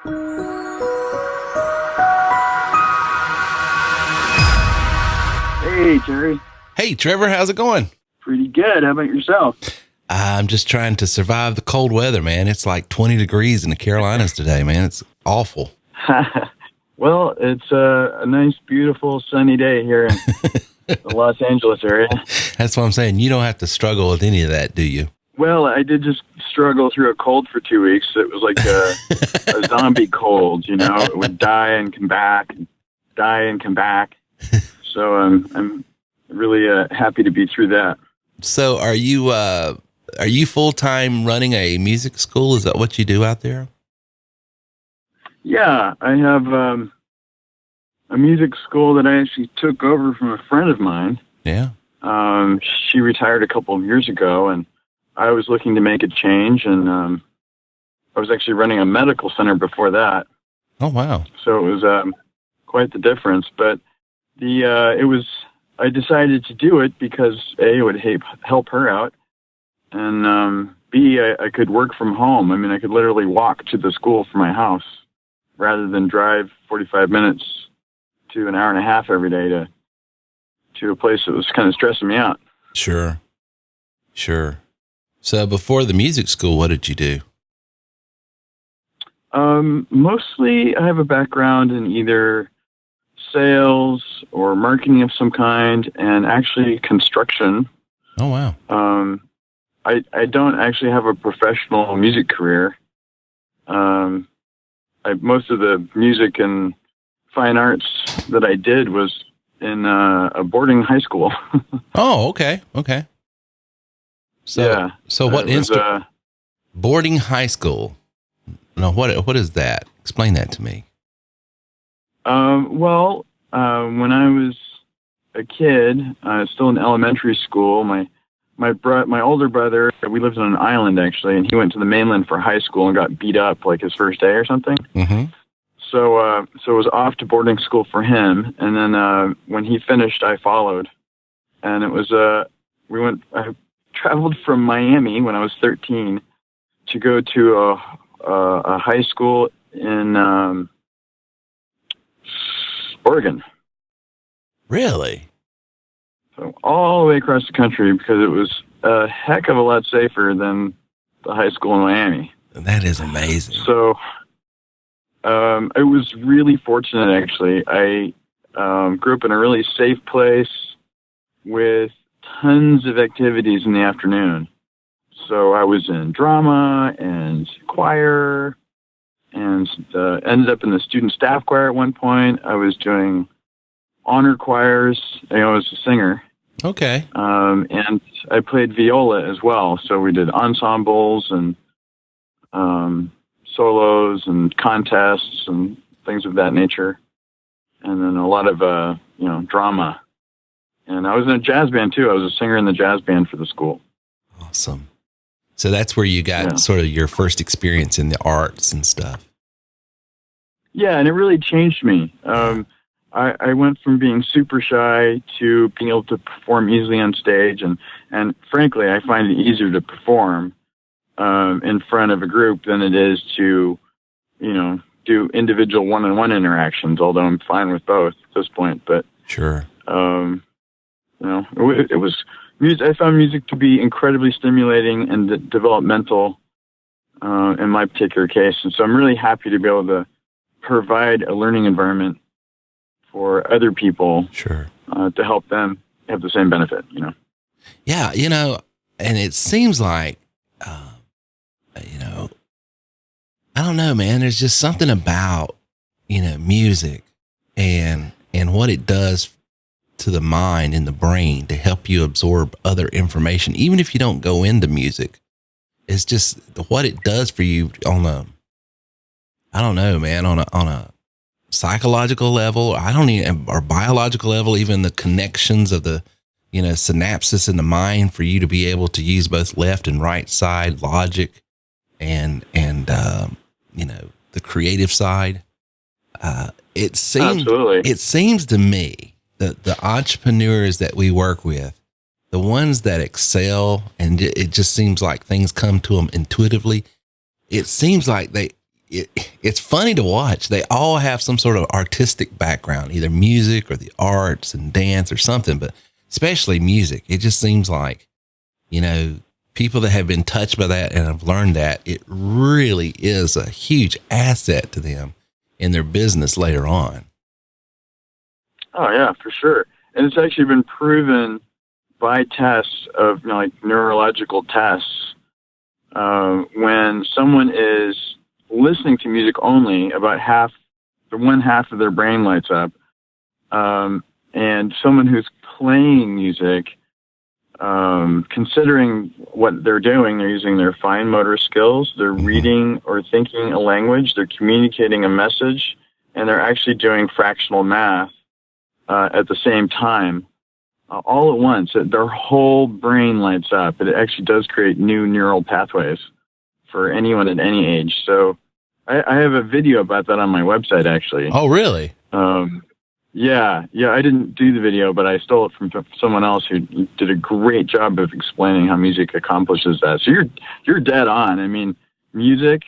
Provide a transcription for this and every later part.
Hey, Terry. Hey, Trevor, how's it going? Pretty good. How about yourself? I'm just trying to survive the cold weather, man. It's like 20 degrees in the Carolinas today, man. It's awful. Well, it's a nice, beautiful, sunny day here in the Los Angeles area. That's what I'm saying. You don't have to struggle with any of that, do you? Well, I did just struggle through a cold for 2 weeks. It was like a zombie cold, you know. It would die and come back, and die and come back. So I'm really happy to be through that. So are you full-time running a music school? Is that what you do out there? Yeah, I have a music school that I actually took over from a friend of mine. Yeah. She retired a couple of years ago, and I was looking to make a change, and I was actually running a medical center before that. Oh, wow. So it was quite the difference. But I decided to do it because A, it would help her out, and B, I could work from home. I mean, I could literally walk to the school from my house rather than drive 45 minutes to an hour and a half every day to a place that was kind of stressing me out. Sure. So before the music school, what did you do? Mostly I have a background in either sales or marketing of some kind, and actually construction. Oh, wow. I don't actually have a professional music career. Most of the music and fine arts that I did was in a boarding high school. Oh, okay. So, yeah. So what boarding high school? No, what is that? Explain that to me. Well, when I was a kid, still in elementary school, my older brother, we lived on an island actually, and he went to the mainland for high school and got beat up like his first day or something. Mm-hmm. So it was off to boarding school for him, and then when he finished, I followed, and it was I traveled from Miami when I was 13 to go to a high school in Oregon. Really? So all the way across the country, because it was a heck of a lot safer than the high school in Miami. That is amazing. So I was really fortunate, actually. I grew up in a really safe place with tons of activities in the afternoon. So I was in drama and choir, and ended up in the student staff choir at one point. I was doing honor choirs. I was a singer. Okay. And I played viola as well. So we did ensembles and solos and contests and things of that nature. And then a lot of, drama. And I was in a jazz band too. I was a singer in the jazz band for the school. Awesome. So that's where you got sort of your first experience in the arts and stuff. Yeah, and it really changed me. I went from being super shy to being able to perform easily on stage, and frankly, I find it easier to perform in front of a group than it is to, do individual one-on-one interactions. Although I'm fine with both at this point, but sure, it was music. I found music to be incredibly stimulating and developmental in my particular case, and so I'm really happy to be able to provide a learning environment for other people, sure, to help them have the same benefit, Yeah, and it seems like, I don't know, man, there's just something about, music and what it does to the mind and the brain to help you absorb other information, even if you don't go into music. It's just what it does for you on a psychological level, or biological level, even the connections of the, synapses in the mind for you to be able to use both left and right side logic and the creative side. It seems to me that the entrepreneurs that we work with, the ones that excel, and it just seems like things come to them intuitively. It seems like it's funny to watch. They all have some sort of artistic background, either music or the arts and dance or something, but especially music. It just seems like, people that have been touched by that and have learned that it really is a huge asset to them in their business later on. Oh yeah, for sure. And it's actually been proven by tests of like neurological tests. When someone is listening to music only, about one half of their brain lights up. And someone who's playing music, considering what they're doing, they're using their fine motor skills, they're reading or thinking a language, they're communicating a message, and they're actually doing fractional math at the same time, all at once. Their whole brain lights up. It actually does create new neural pathways for anyone at any age. So I have a video about that on my website, actually. Oh, really? Yeah. I didn't do the video, but I stole it from someone else who did a great job of explaining how music accomplishes that. So you're dead on. I mean, music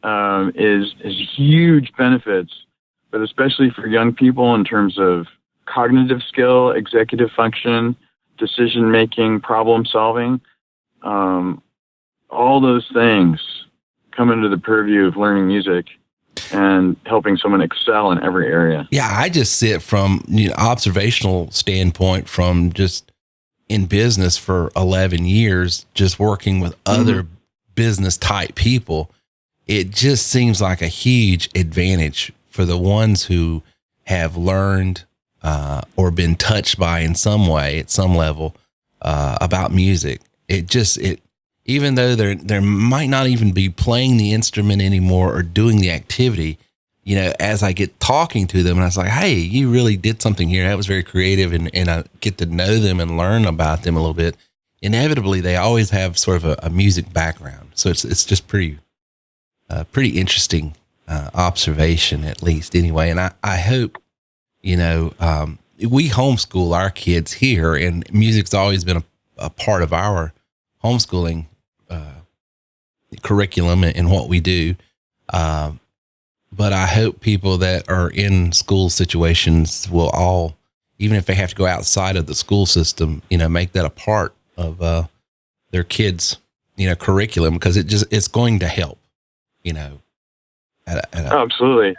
is huge benefits, but especially for young people in terms of cognitive skill, executive function, decision making, problem solving. All those things come into the purview of learning music and helping someone excel in every area. Yeah, I just see it from observational standpoint, from just in business for 11 years, just working with other business type people. It just seems like a huge advantage for the ones who have learned or been touched by in some way at some level about music. Even though there might not even be playing the instrument anymore or doing the activity, as I get talking to them and I was like, hey, you really did something here. That was very creative. And I get to know them and learn about them a little bit. Inevitably, they always have sort of a music background. So it's just pretty interesting observation, at least anyway. And I hope, we homeschool our kids here, and music's always been a part of our homeschooling curriculum and what we do. But I hope people that are in school situations will all, even if they have to go outside of the school system, make that a part of their kids, curriculum, because it's going to help, Absolutely.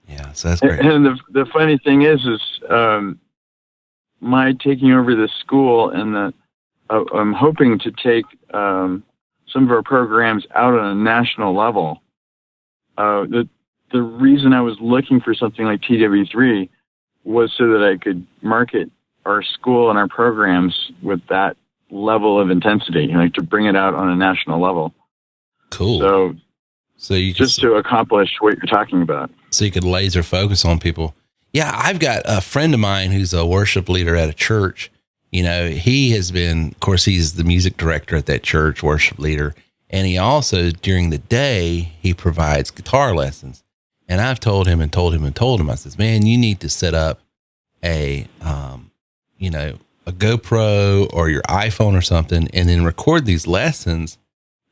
Yeah. So that's great. And the funny thing is my taking over this school, and I'm hoping to take some of our programs out on a national level. The reason I was looking for something like TW3 was so that I could market our school and our programs with that level of intensity, to bring it out on a national level. Cool. So you just to accomplish what you're talking about. So you could laser focus on people. Yeah, I've got a friend of mine who's a worship leader at a church. He has been, of course, he's the music director at that church, worship leader. And he also, during the day, he provides guitar lessons. And I've told him, I says, man, you need to set up a GoPro or your iPhone or something, and then record these lessons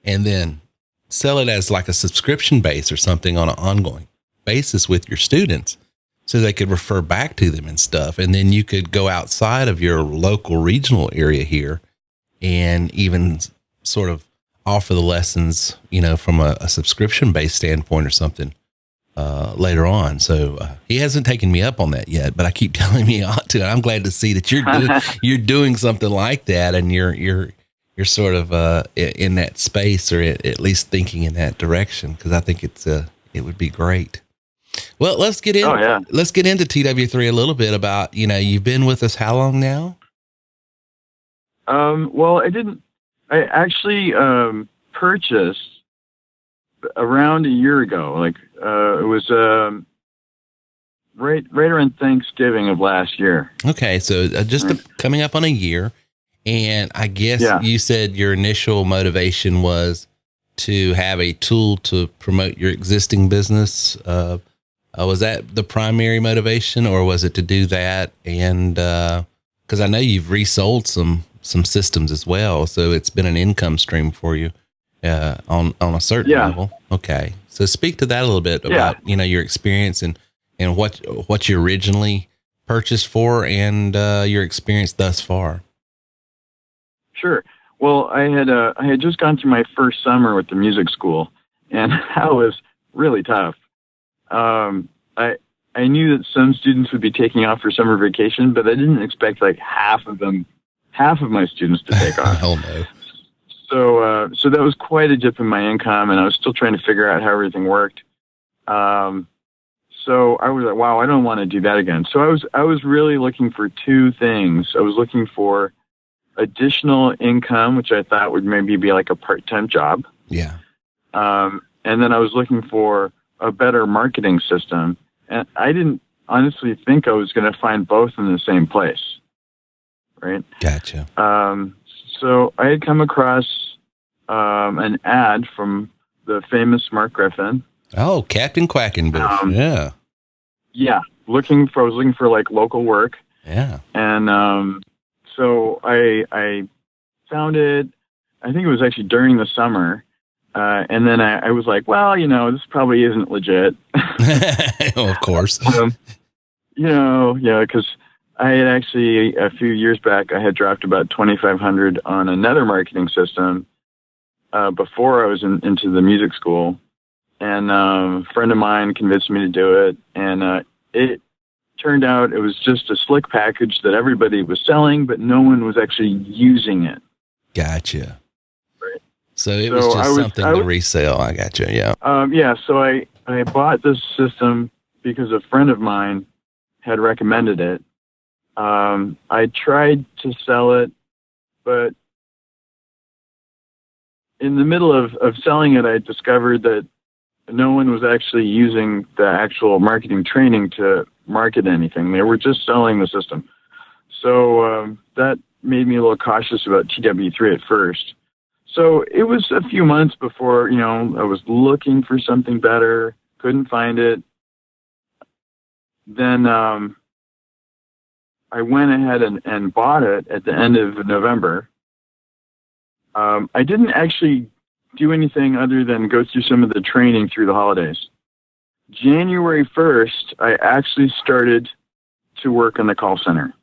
and then sell it as like a subscription base or something on an ongoing basis with your students, so they could refer back to them and stuff. And then you could go outside of your local regional area here and even sort of offer the lessons, from a subscription based standpoint or something later on. So he hasn't taken me up on that yet, but I keep telling him he ought to. And I'm glad to see that you're doing something like that, and you're sort of in that space, or at least thinking in that direction, because I think it would be great. Well, let's get in. Let's get into TW3 a little bit. About you've been with us how long now? Well, I actually purchased around a year ago. Like it was right around Thanksgiving of last year. Okay, so coming up on a year. And I guess you said your initial motivation was to have a tool to promote your existing business. Was that the primary motivation, or was it to do that? And because I know you've resold some systems as well, so it's been an income stream for you on a certain level. Okay, So speak to that a little bit about, your experience and what you originally purchased for and your experience thus far. Sure. Well, I had just gone through my first summer with the music school, and that was really tough. I knew that some students would be taking off for summer vacation, but I didn't expect like half of my students to take off. Oh no. So that was quite a dip in my income, and I was still trying to figure out how everything worked. So I was like, wow, I don't want to do that again. So I was really looking for two things. I was looking for additional income, which I thought would maybe be like a part-time job. Yeah. And then I was looking for a better marketing system. And I didn't honestly think I was going to find both in the same place. Right. Gotcha. So I had come across an ad from the famous Mark Griffin. Oh, Captain Quackenbush. Yeah. Yeah. I was looking for like local work. Yeah. And so I found it, I think it was actually during the summer. And then I was like, well, this probably isn't legit. Oh, of course. Because I had actually, a few years back, I had dropped about $2,500 on another marketing system before I was into the music school. And a friend of mine convinced me to do it. And it turned out it was just a slick package that everybody was selling, but no one was actually using it. Gotcha. Right. So it was just something to resell. I gotcha. Yeah. So I bought this system because a friend of mine had recommended it. I tried to sell it, but in the middle of selling it, I discovered that no one was actually using the actual marketing training to market anything. They were just selling the system. So that made me a little cautious about TW3 at first. So it was a few months before, I was looking for something better, couldn't find it. Then I went ahead and bought it at the end of November. I didn't actually do anything other than go through some of the training through the holidays. January 1st, I actually started to work in the call center.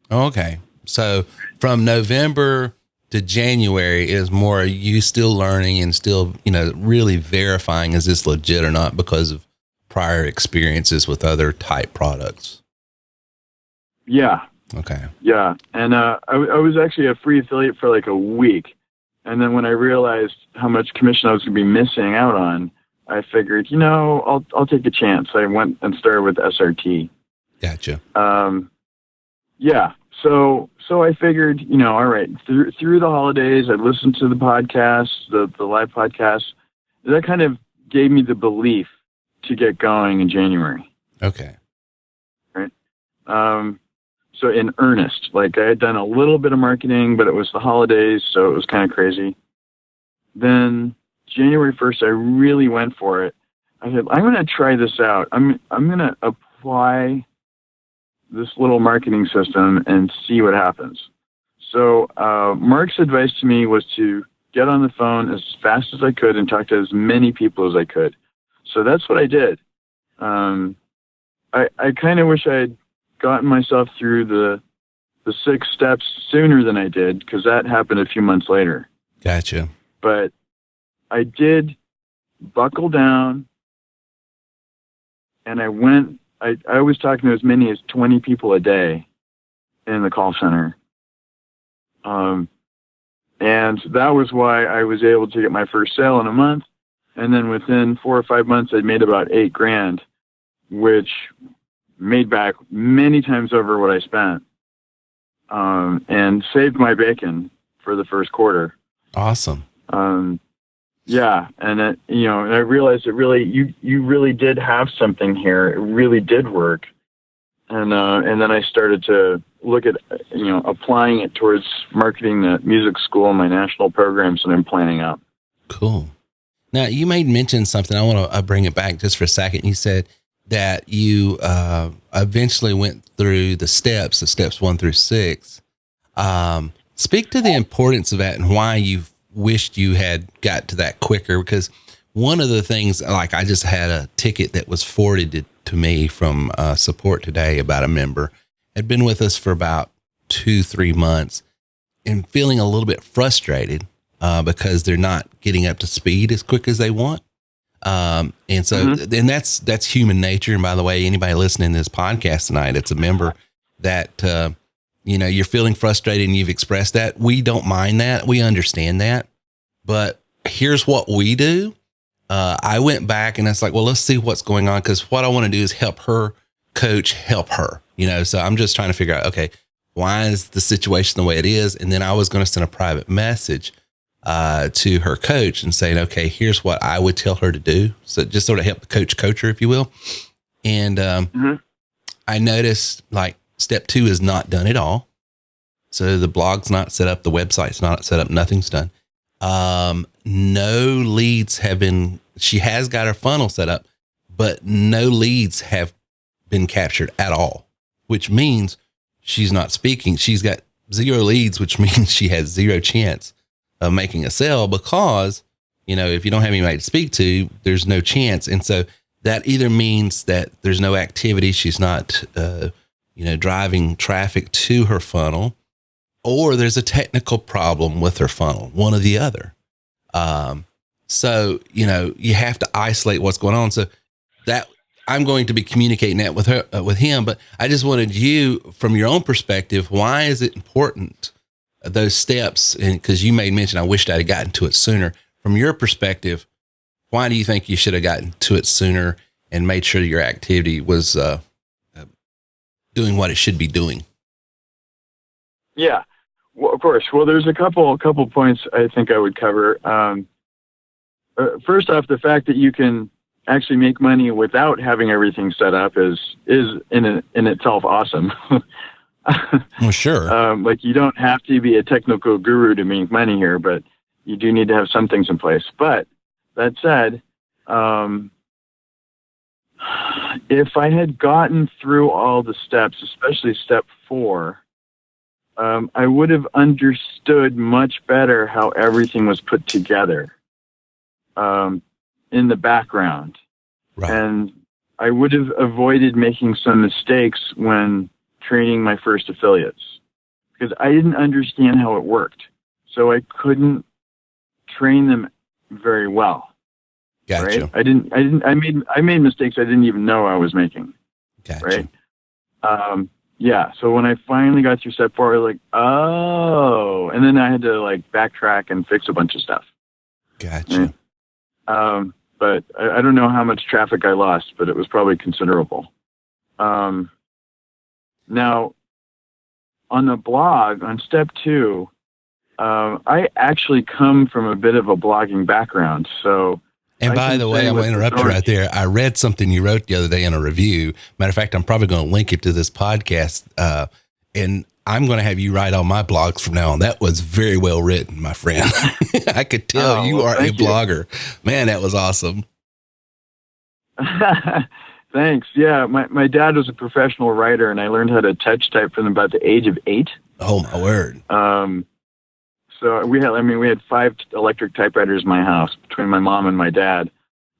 Okay. So from November to January is more you still learning and still, really verifying is this legit or not because of prior experiences with other type products. Yeah. Okay. Yeah. And I was actually a free affiliate for like a week. And then when I realized how much commission I was going to be missing out on, I figured, I'll take a chance. I went and started with SRT. Gotcha. Yeah. So I figured, all right, through the holidays, I listened to the podcast, the live podcast. That kind of gave me the belief to get going in January. Okay. Right. So in earnest, like I had done a little bit of marketing, but it was the holidays, so it was kind of crazy. Then January 1st, I really went for it. I said, I'm going to try this out. I'm going to apply this little marketing system and see what happens. So Mark's advice to me was to get on the phone as fast as I could and talk to as many people as I could. So that's what I did. I kind of wish I had gotten myself through the 6 steps sooner than I did, because that happened a few months later. Gotcha. But I did buckle down, and I was talking to as many as 20 people a day in the call center. And that was why I was able to get my first sale in a month. And then within 4 or 5 months, I'd made about $8,000, which made back many times over what I spent, and saved my bacon for the first quarter. Awesome. Yeah. And and I realized that really, you really did have something here. It really did work. And then I started to look at, applying it towards marketing the music school and my national programs that I'm planning out. Cool. Now you made mention something. I want to bring it back just for a second. You said that you eventually went through the steps 1 through 6. Speak to the importance of that and why you wished you had got to that quicker, because one of the things, like I just had a ticket that was forwarded to me from support today about a member, had been with us for about 2-3 months and feeling a little bit frustrated because they're not getting up to speed as quick as they want. And so, and that's human nature. And by the way, anybody listening to this podcast tonight, it's a member that, you're feeling frustrated and you've expressed that. We don't mind that. We understand that. But here's what we do. I went back and it's like, well, let's see what's going on. Cause what I want to do is help her coach, help her, so I'm just trying to figure out, okay, why is the situation the way it is? And then I was going to send a private message to her coach and saying, okay, here's what I would tell her to do. So just sort of help the coach her, if you will. And I noticed like step 2 is not done at all. So the blog's not set up. The website's not set up. Nothing's done. No leads have been, she has got her funnel set up, but no leads have been captured at all, which means she's not speaking. She's got 0 leads, which means she has 0 chance of making a sale because, if you don't have anybody to speak to, there's no chance. And so that either means that there's no activity. She's not, driving traffic to her funnel, or there's a technical problem with her funnel, one or the other. So, you have to isolate what's going on. So that I'm going to be communicating that with her, with him, but I just wanted you from your own perspective, why is it important, those steps? And cause you made mention, I wished I'd gotten to it sooner. From your perspective, why do you think you should have gotten to it sooner and made sure your activity was, doing what it should be doing? Yeah, well, of course. Well, there's a couple points I think I would cover. First off, the fact that you can actually make money without having everything set up is in itself awesome. Well, sure. Like you don't have to be a technical guru to make money here, but you do need to have some things in place. But that said, if I had gotten through all the steps, especially step 4, I would have understood much better how everything was put together in the background. Right. And I would have avoided making some mistakes when training my first affiliates because I didn't understand how it worked. So I couldn't train them very well. Gotcha. Right? I made mistakes I didn't even know I was making. Gotcha. Right. Yeah. So when I finally got through step 4, I was like, oh, and then I had to like backtrack and fix a bunch of stuff. Gotcha. Right? But I don't know how much traffic I lost, but it was probably considerable. Now on the blog on step 2, I actually come from a bit of a blogging background. So, and by the way, I'm going to interrupt you right there. I read something you wrote the other day in a review. Matter of fact, I'm probably going to link it to this podcast. And I'm going to have you write on my blogs from now on. That was very well written, my friend. I could tell you are a blogger. Man, that was awesome. Thanks. Yeah. My dad was a professional writer and I learned how to touch type from about the age of 8. Oh my word. So we had 5 electric typewriters in my house between my mom and my dad.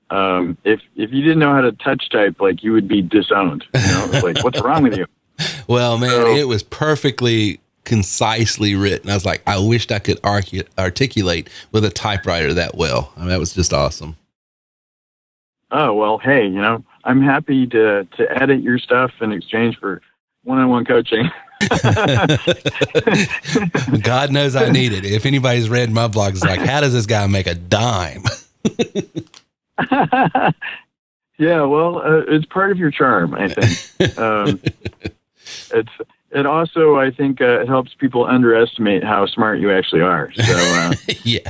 If you didn't know how to touch type, like you would be disowned. Like what's wrong with you? Well, man, it was perfectly concisely written. I was like, I wished I could articulate with a typewriter that well. I mean, that was just awesome. Oh, well, hey, I'm happy to edit your stuff in exchange for one-on-one coaching. God knows I need it. If anybody's read my blog, it's like, how does this guy make a dime? Yeah, well, it's part of your charm, I think. It also, I think, it helps people underestimate how smart you actually are. So, yeah,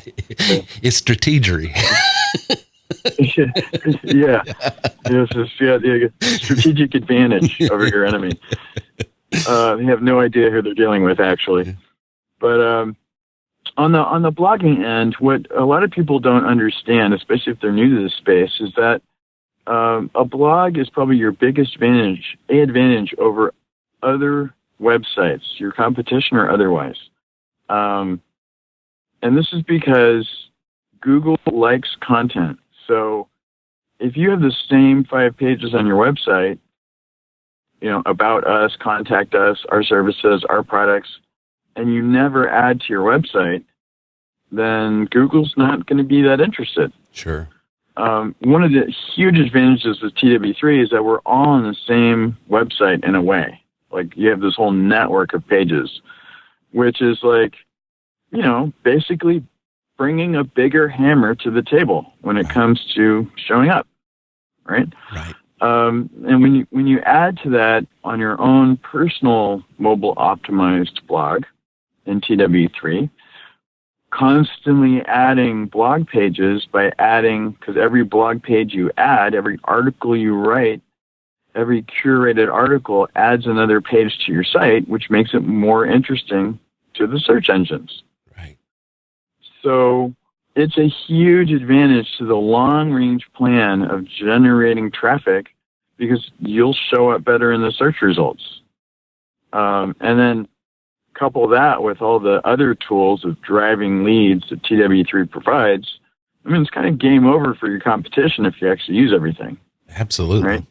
it's strategery. Yeah, the strategic advantage over your enemy. They have no idea who they're dealing with, actually. But on the blogging end, what a lot of people don't understand, especially if they're new to this space, is that a blog is probably your biggest advantage over other websites, your competition or otherwise. And this is because Google likes content. So if you have the same 5 pages on your website, about us, contact us, our services, our products, and you never add to your website, then Google's not going to be that interested. Sure. One of the huge advantages with TW3 is that we're all on the same website in a way. Like, you have this whole network of pages, which is like, basically bringing a bigger hammer to the table when it comes to showing up, right? Right. And when you add to that on your own personal mobile optimized blog in TW3, constantly adding blog pages because every blog page you add, every article you write, every curated article adds another page to your site, which makes it more interesting to the search engines. Right. So it's a huge advantage to the long-range plan of generating traffic because you'll show up better in the search results. And then couple that with all the other tools of driving leads that TW3 provides. I mean, it's kind of game over for your competition if you actually use everything. Absolutely. Right.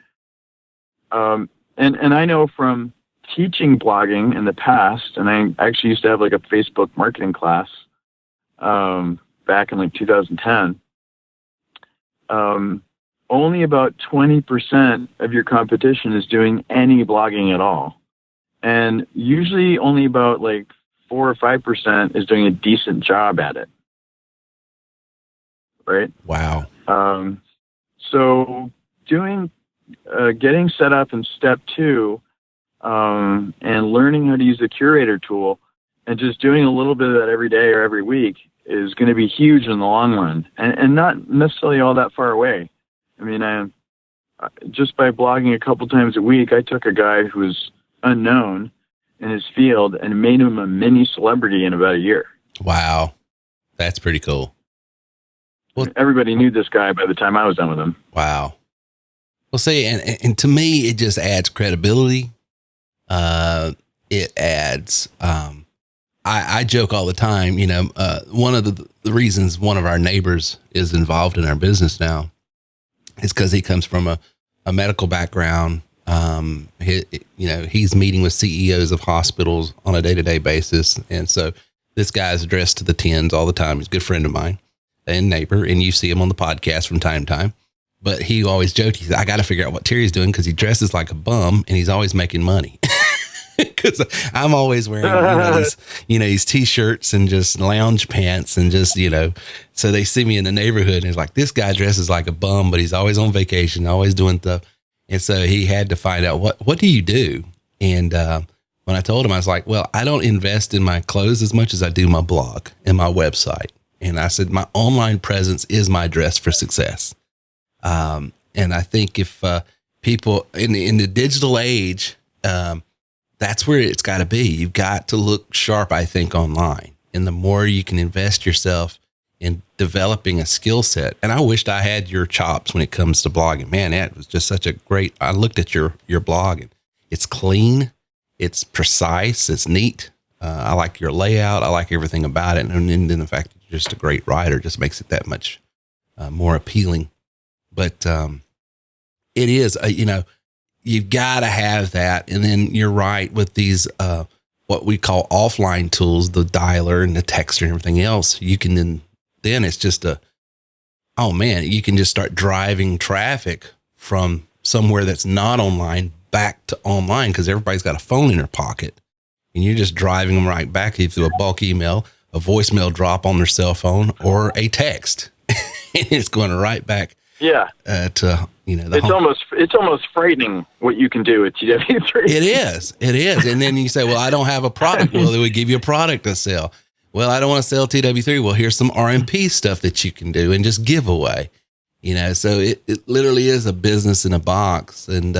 And I know from teaching blogging in the past, and I actually used to have like a Facebook marketing class back in like 2010. Only about 20% of your competition is doing any blogging at all. And usually only about like 4 or 5% is doing a decent job at it. Right? Wow. So getting set up in step 2, and learning how to use the curator tool and just doing a little bit of that every day or every week is going to be huge in the long run, and not necessarily all that far away. I mean, just by blogging a couple times a week, I took a guy who was unknown in his field and made him a mini celebrity in about a year. Wow. That's pretty cool. Well, everybody knew this guy by the time I was done with him. Wow. Well, see, and to me, it just adds credibility. It adds, I joke all the time, one of the reasons one of our neighbors is involved in our business now is because he comes from a medical background. He's meeting with CEOs of hospitals on a day-to-day basis. And so this guy's dressed to the tens all the time. He's a good friend of mine and neighbor. And you see him on the podcast from time to time, but he always joked, he said, I got to figure out what Terry's doing, because he dresses like a bum and he's always making money. Because I'm always wearing, these t-shirts and just lounge pants and just, so they see me in the neighborhood and it's like, this guy dresses like a bum, but he's always on vacation, always doing stuff. And so he had to find out, what do you do? And when I told him, I was like, well, I don't invest in my clothes as much as I do my blog and my website. And I said, my online presence is my dress for success. And I think if people in the digital age, that's where it's got to be. You've got to look sharp, I think, online. And the more you can invest yourself in developing a skill set. And I wished I had your chops when it comes to blogging. Man, that was just such a great, I looked at your blog and it's clean, it's precise, it's neat. I like your layout. I like everything about it. And then the fact that you're just a great writer just makes it that much more appealing. But it is, you've got to have that. And then you're right with these, what we call offline tools, the dialer and the texter and everything else. You can then it's just you can just start driving traffic from somewhere that's not online back to online, because everybody's got a phone in their pocket and you're just driving them right back through a bulk email, a voicemail drop on their cell phone, or a text. And it's going right back. Yeah. To, it's almost frightening what you can do with TW3. It is. And then you say, well, I don't have a product. Well, they would give you a product to sell. Well, I don't want to sell TW3. Well, here's some RMP stuff that you can do and just give away, so it literally is a business in a box. And,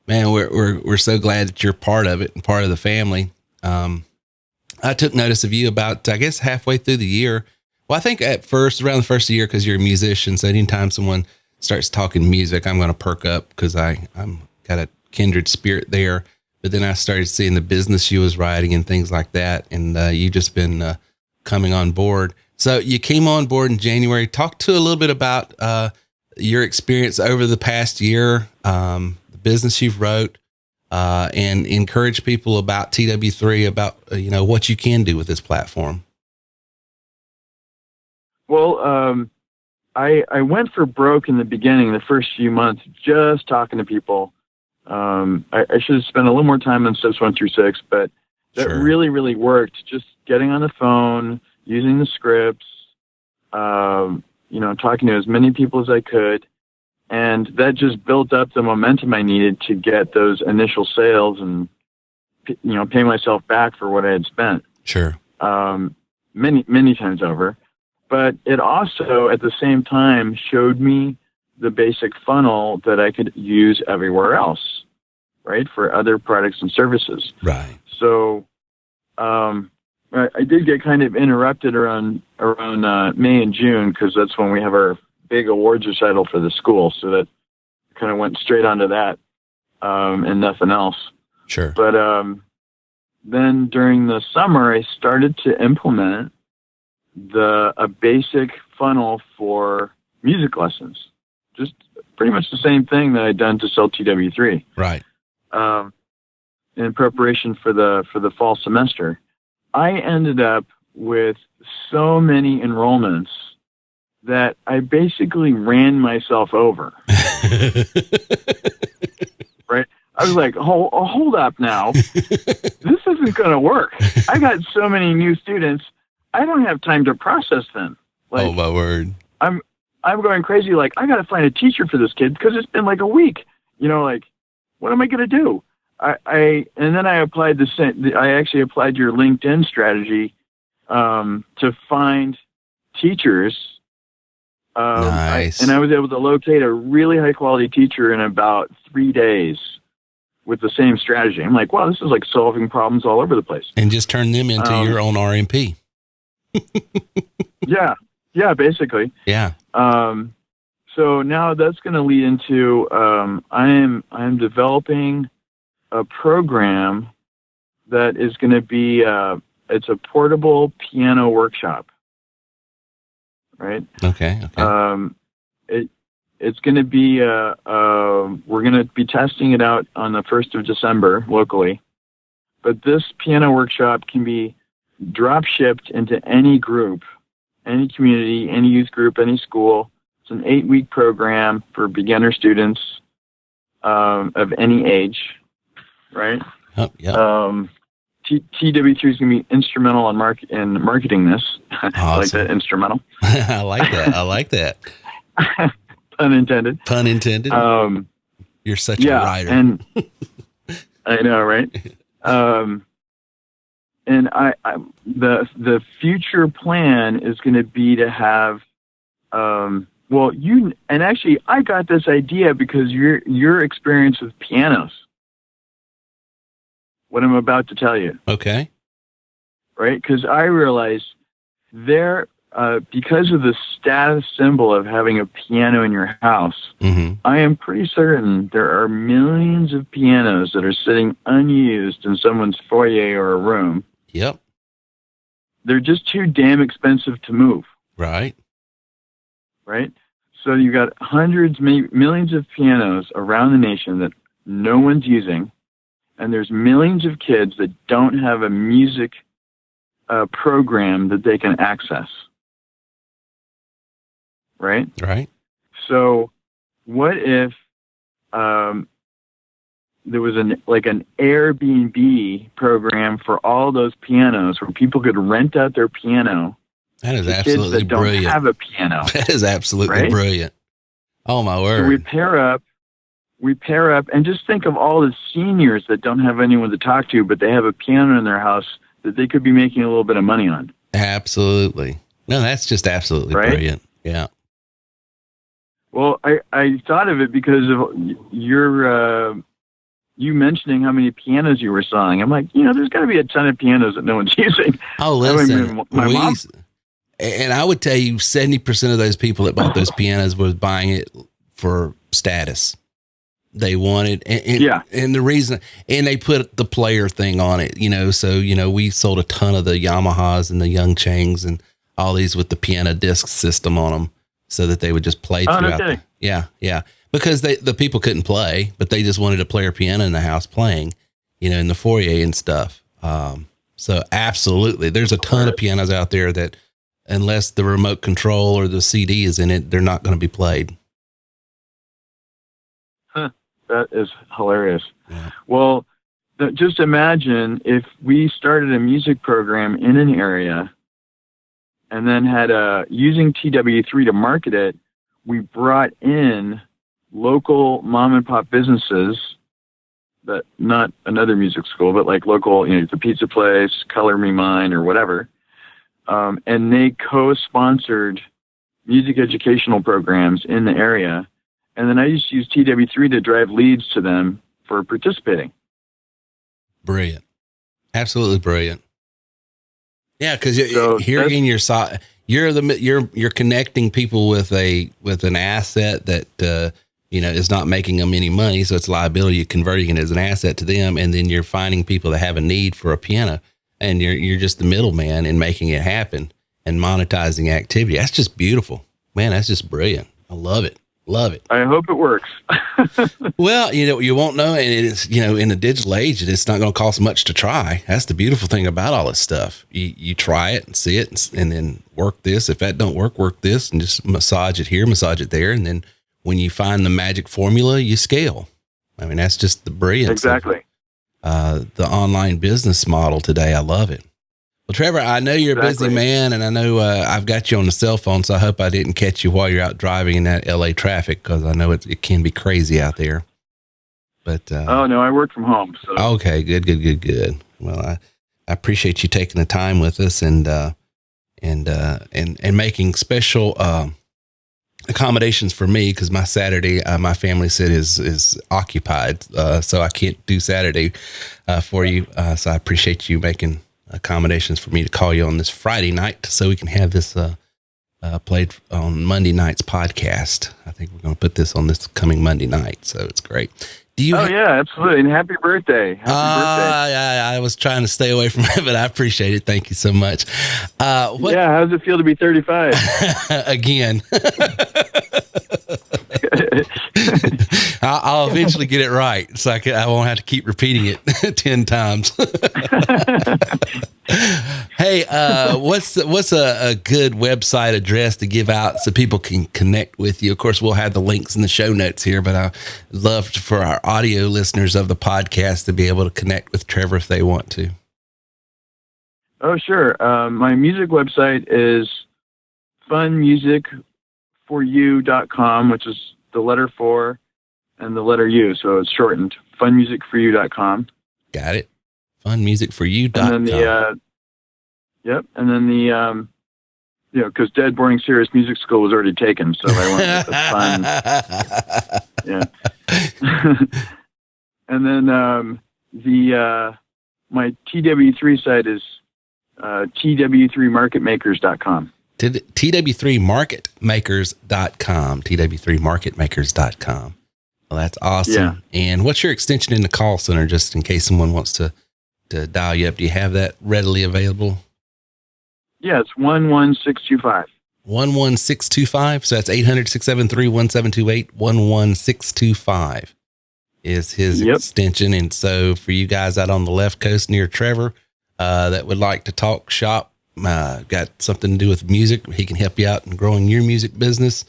man, we're so glad that you're part of it and part of the family. I took notice of you about, I guess, halfway through the year. Well, I think around the first of the year, because you're a musician. So anytime someone starts talking music, I'm going to perk up because I'm got a kindred spirit there. But then I started seeing the business you was writing and things like that. And you just been coming on board. So you came on board in January. Talk to a little bit about your experience over the past year, the business you've wrote, and encourage people about TW3, about, what you can do with this platform. Well, I went for broke in the beginning, the first few months, just talking to people. I should have spent a little more time on steps 1 through 6, but that really, really worked. Just getting on the phone, using the scripts, talking to as many people as I could. And that just built up the momentum I needed to get those initial sales and, pay myself back for what I had spent. Sure. Many, many times over. But it also, at the same time, showed me the basic funnel that I could use everywhere else, right, for other products and services. Right. So I did get kind of interrupted around May and June, because that's when we have our big awards recital for the school. So that kind of went straight onto that and nothing else. Sure. But then during the summer, I started to implement a basic funnel for music lessons. Just pretty much the same thing that I'd done to sell TW3. Right. In preparation for the fall semester. I ended up with so many enrollments that I basically ran myself over. Right? I was like, hold up now. This isn't going to work. I got so many new students. I don't have time to process them. Oh, my word. I'm going crazy. Like, I got to find a teacher for this kid because it's been like a week. What am I going to do? And then I applied I actually applied your LinkedIn strategy to find teachers. Nice. And I was able to locate a really high quality teacher in about 3 days with the same strategy. I'm like, wow, this is like solving problems all over the place. And just turn them into your own RMP. Yeah, basically. Yeah. So now that's going to lead into I'm developing a program that is going to be it's a portable piano workshop. Right. Okay. It's going to be we're going to be testing it out on the 1st of December locally, but this piano workshop can be drop shipped into any group, any community, any youth group, any school. It's an 8-week program for beginner students of any age, right? Oh, yeah. TW3 is going to be instrumental in marketing this. Awesome. I like that, instrumental. I like that. Pun intended. Pun intended. You're such a writer. And I know, right? And the future plan is going to be to have, actually I got this idea because your experience with pianos, what I'm about to tell you. Okay. Right? Because I realized because of the status symbol of having a piano in your house, mm-hmm. I am pretty certain there are millions of pianos that are sitting unused in someone's foyer or a room. Yep. They're just too damn expensive to move. Right. Right? So you got hundreds, maybe millions of pianos around the nation that no one's using. And there's millions of kids that don't have a music program that they can access. Right? Right. So what if there was an Airbnb program for all those pianos where people could rent out their piano? That is to absolutely kids that brilliant. Don't have a piano. That is absolutely brilliant. Oh, my word. So we pair up and just think of all the seniors that don't have anyone to talk to, but they have a piano in their house that they could be making a little bit of money on. Absolutely. No, that's just absolutely brilliant. Yeah. Well, I thought of it because of you mentioning how many pianos you were selling. I'm like, there's got to be a ton of pianos that no one's using. Oh, listen. My mom. And I would tell you 70% of those people that bought those pianos was buying it for status. They wanted, and the reason, and they put the player thing on it, so, we sold a ton of the Yamahas and the Young Changs and all these with the piano disc system on them. so that they would just play Oh, throughout. okay. Yeah. Because the people couldn't play, but they just wanted a player piano in the house playing, in the foyer and stuff. So absolutely, there's a ton of pianos out there that, unless the remote control or the CD is in it, they're not going to be played. Huh, that is hilarious. Yeah. Well, just imagine if we started a music program in an area and then had using TW3 to market it, we brought in local mom and pop businesses, that not another music school, but like local, the pizza place, Color Me Mine or whatever. And they co-sponsored music educational programs in the area. And then I just used TW3 to drive leads to them for participating. Brilliant. Absolutely brilliant. Yeah. Cause here again, you're connecting people with an asset that, is not making them any money. So it's liability. You're converting it as an asset to them. And then you're finding people that have a need for a piano, and you're just the middleman in making it happen and monetizing activity. That's just beautiful, man. That's just brilliant. I love it. Love it. I hope it works. Well, you won't know. And it's, in the digital age, it's not going to cost much to try. That's the beautiful thing about all this stuff. You try it and see it and then work this. If that don't work this, and just massage it here, massage it there. And then when you find the magic formula, you scale. I mean, that's just the brilliance. Exactly. Of, the online business model today. I love it. Well, Trevor, I know you're a busy man, and I know I've got you on the cell phone, so I hope I didn't catch you while you're out driving in that LA traffic, because I know it can be crazy out there. But oh no, I work from home. So. Okay, good. Well, I appreciate you taking the time with us and making special accommodations for me, because my Saturday, my family said is occupied, so I can't do Saturday for you. So I appreciate you making accommodations for me to call you on this Friday night, so we can have this played on Monday night's podcast. I think we're going to put this on this coming Monday night, so it's great. Do you? Oh yeah, absolutely, and happy birthday! Happy birthday! I was trying to stay away from it, but I appreciate it. Thank you so much. Yeah, how does it feel to be 35 again? I'll eventually get it right, so I won't have to keep repeating it 10 times. Hey, what's a good website address to give out so people can connect with you? Of course, we'll have the links in the show notes here, but I'd love for our audio listeners of the podcast to be able to connect with Trevor if they want to. Oh, sure. My music website is funmusicforyou.com, which is the letter 4 and the letter U, so it's shortened. funmusicforyou.com. Got it. Funmusicforyou.com. And then and then the because Dead Boring Serious Music School was already taken, so I went with the fun. Yeah. And then my TW3 site is tw3marketmakers.com. tw3marketmakers.com. tw3marketmakers.com. Well, that's awesome. Yeah. And what's your extension in the call center, just in case someone wants to dial you up? Do you have that readily available? Yeah, it's 11625. 11625. So that's 800-673-1728. 11625 is his extension. And so for you guys out on the left coast near Trevor that would like to talk shop, got something to do with music, he can help you out in growing your music business,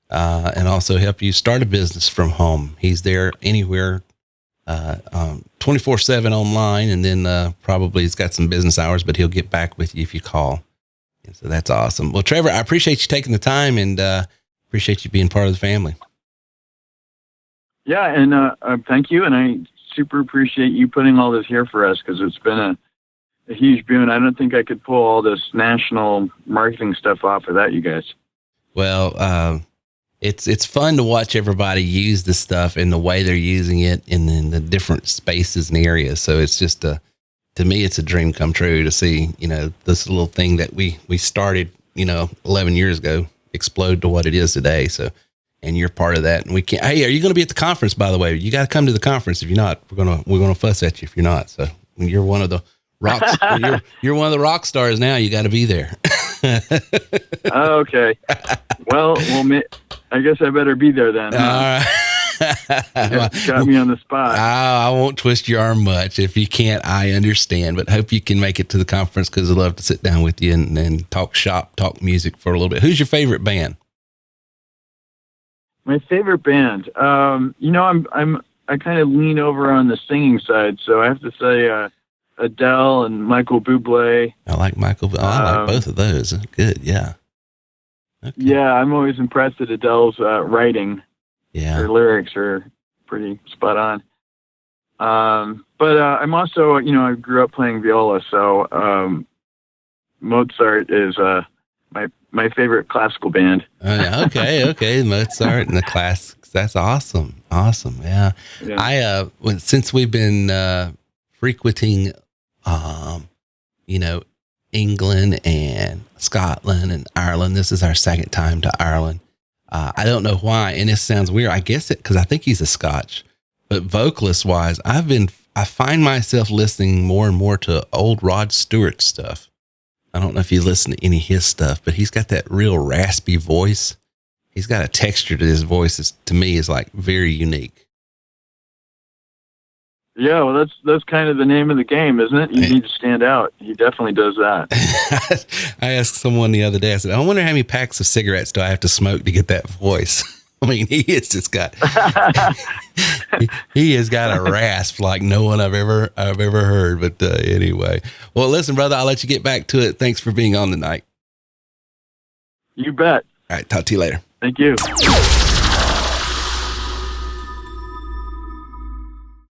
and also help you start a business from home. He's there anywhere, 24/7 online, and then probably he's got some business hours, but he'll get back with you if you call. And so that's awesome. Well, Trevor, I appreciate you taking the time, and appreciate you being part of the family. Yeah, and thank you, and I super appreciate you putting all this here for us, because it's been a huge boon. I don't think I could pull all this national marketing stuff off without you guys. Well, it's fun to watch everybody use this stuff and the way they're using it in the different spaces and areas. So it's just to me, it's a dream come true to see, this little thing that we started, 11 years ago explode to what it is today. So, and you're part of that. And hey, are you going to be at the conference, by the way? You got to come to the conference. If you're not, we're going to fuss at you if you're not. So when you're one of the rocks, you're one of the rock stars now, you got to be there. Okay. Well, I guess I better be there then. Huh? Got me on the spot. I won't twist your arm much. If you can't, I understand, but hope you can make it to the conference because I'd love to sit down with you and talk shop, talk music for a little bit. Who's your favorite band? My favorite band. I kind of lean over on the singing side, so I have to say Adele and Michael Bublé. I like Michael. I like both of those. Good, yeah. Okay. Yeah, I'm always impressed at Adele's writing. Yeah, her lyrics are pretty spot on. But I'm also, I grew up playing viola, so Mozart is my favorite classical band. Okay, Mozart and the classics. That's awesome. Yeah. Since we've been frequenting, England and Scotland and Ireland. This is our second time to Ireland. I don't know why, and it sounds weird. I guess it because I think he's a Scotch, but vocalist wise, I find myself listening more and more to old Rod Stewart stuff. I don't know if you listen to any of his stuff, but he's got that real raspy voice. He's got a texture to his voice that to me is like very unique. Yeah, well, that's kind of the name of the game, isn't it? You need to stand out. He definitely does that. I asked someone the other day, I said, I wonder how many packs of cigarettes do I have to smoke to get that voice? I mean, he has got a rasp like no one I've ever heard. But anyway, well, listen, brother, I'll let you get back to it. Thanks for being on tonight. You bet. All right. Talk to you later. Thank you.